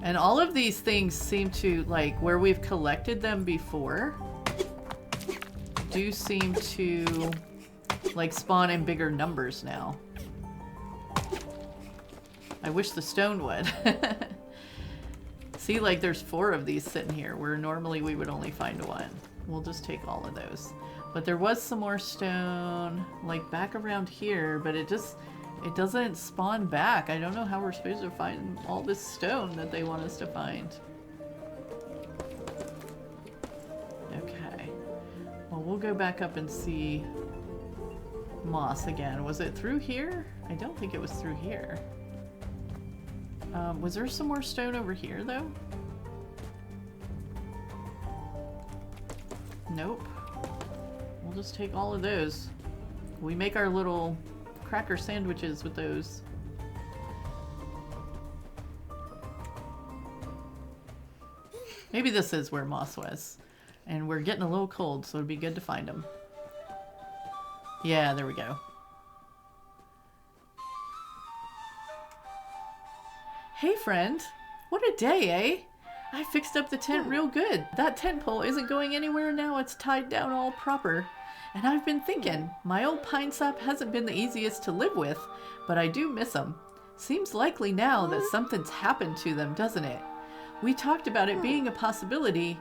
And all of these things seem to, like, where we've collected them before, do seem to, like, spawn in bigger numbers now. I wish the stone would. See, like, there's 4 of these sitting here, where normally we would only find 1. We'll just take all of those. But there was some more stone, like, back around here, but it doesn't spawn back. I don't know how we're supposed to find all this stone that they want us to find. Okay. Well, we'll go back up and see moss again. Was it through here? I don't think it was through here. Was there some more stone over here, though? Nope. We'll just take all of those. We make our little cracker sandwiches with those. Maybe this is where moss was. And we're getting a little cold, so it'd be good to find them. Yeah, there we go. Hey friend, what a day, eh? I fixed up the tent real good. That tent pole isn't going anywhere now, it's tied down all proper. And I've been thinking, my old pine sap hasn't been the easiest to live with, but I do miss them. Seems likely now that something's happened to them, doesn't it? We talked about it being a possibility,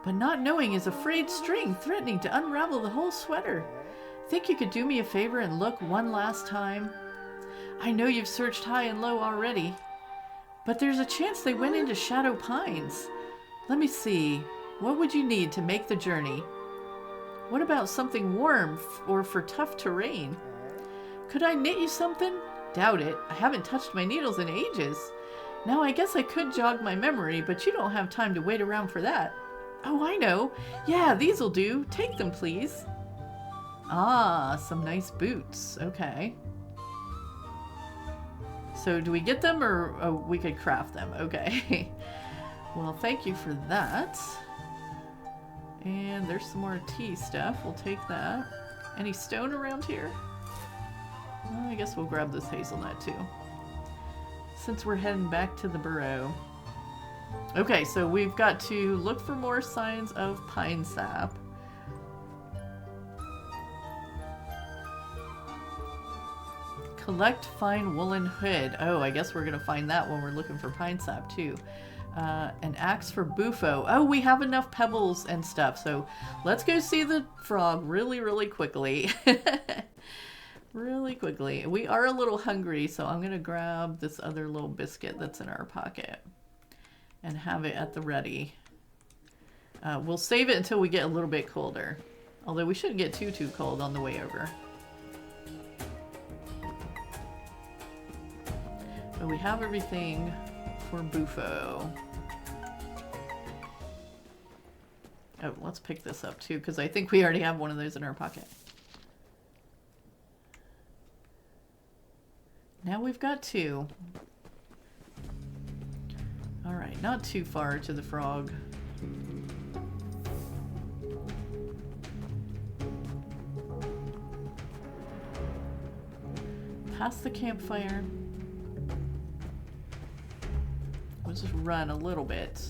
but not knowing is a frayed string threatening to unravel the whole sweater. Think you could do me a favor and look one last time? I know you've searched high and low already, but there's a chance they went into Shadow Pines. Let me see. What would you need to make the journey? What about something warm or for tough terrain? Could I knit you something? Doubt it. I haven't touched my needles in ages. Now I guess I could jog my memory, but you don't have time to wait around for that. Oh, I know. Yeah, these'll do. Take them, please. Ah, some nice boots. Okay. So do we get them, or we could craft them? Okay. Well, thank you for that. And there's some more tea stuff. We'll take that. Any stone around here? Well, I guess we'll grab this hazelnut too, since we're heading back to the burrow. Okay, so we've got to look for more signs of pine sap. Collect fine woolen hood. Oh, I guess we're gonna find that when we're looking for pine sap too. An axe for Bufo. Oh, we have enough pebbles and stuff, so let's go see the frog really quickly. Really quickly. We are a little hungry, so I'm gonna grab this other little biscuit that's in our pocket and have it at the ready. We'll save it until we get a little bit colder, although we shouldn't get too cold on the way over. But we have everything for Bufo. Oh, let's pick this up too, because I think we already have one of those in our pocket. Now we've got 2. Alright, not too far to the frog. Past the campfire. We'll just run a little bit.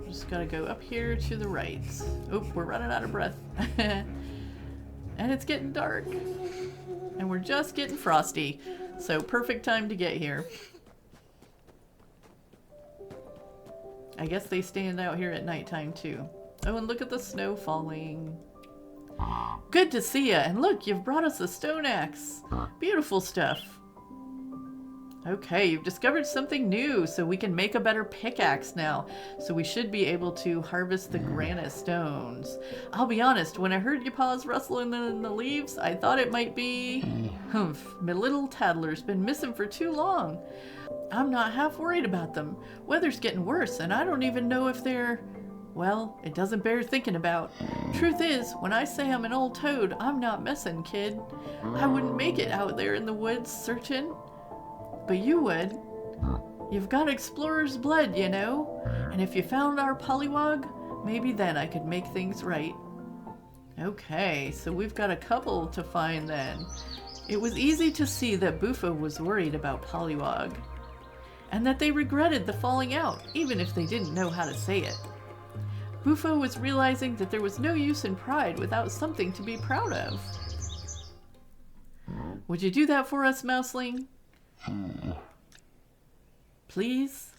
Just gotta go up here to the right. Oh, we're running out of breath. And it's getting dark. And we're just getting frosty. So perfect time to get here. I guess they stand out here at nighttime too. Oh, and look at the snow falling. Good to see ya. And look, you've brought us a stone axe. Beautiful stuff. Okay, you've discovered something new, so we can make a better pickaxe now. So we should be able to harvest the granite stones. I'll be honest, when I heard your paws rustling in the leaves, I thought it might be... Humph, my little tattler's been missing for too long. I'm not half worried about them. Weather's getting worse, and I don't even know if they're... Well, it doesn't bear thinking about. Truth is, when I say I'm an old toad, I'm not messing, kid. I wouldn't make it out there in the woods searching. But you would. You've got explorer's blood, you know. And if you found our pollywog, maybe then I could make things right. Okay, so we've got a couple to find then. It was easy to see that Bufo was worried about pollywog. and that they regretted the falling out, even if they didn't know how to say it. Bufo was realizing that there was no use in pride without something to be proud of. Would you do that for us, Mouseling? Please?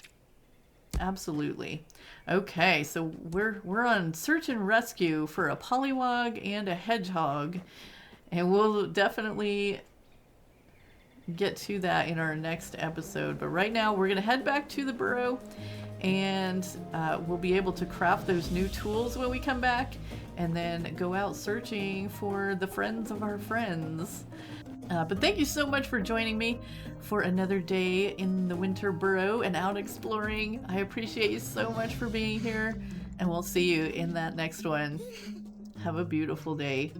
Absolutely. Okay, so we're on search and rescue for a pollywog and a hedgehog, and we'll definitely get to that in our next episode. But right now we're gonna head back to the burrow, and we'll be able to craft those new tools when we come back, and then go out searching for the friends of our friends. But thank you so much for joining me for another day in the Winter Burrow and out exploring. I appreciate you so much for being here, and we'll see you in that next one. Have a beautiful day.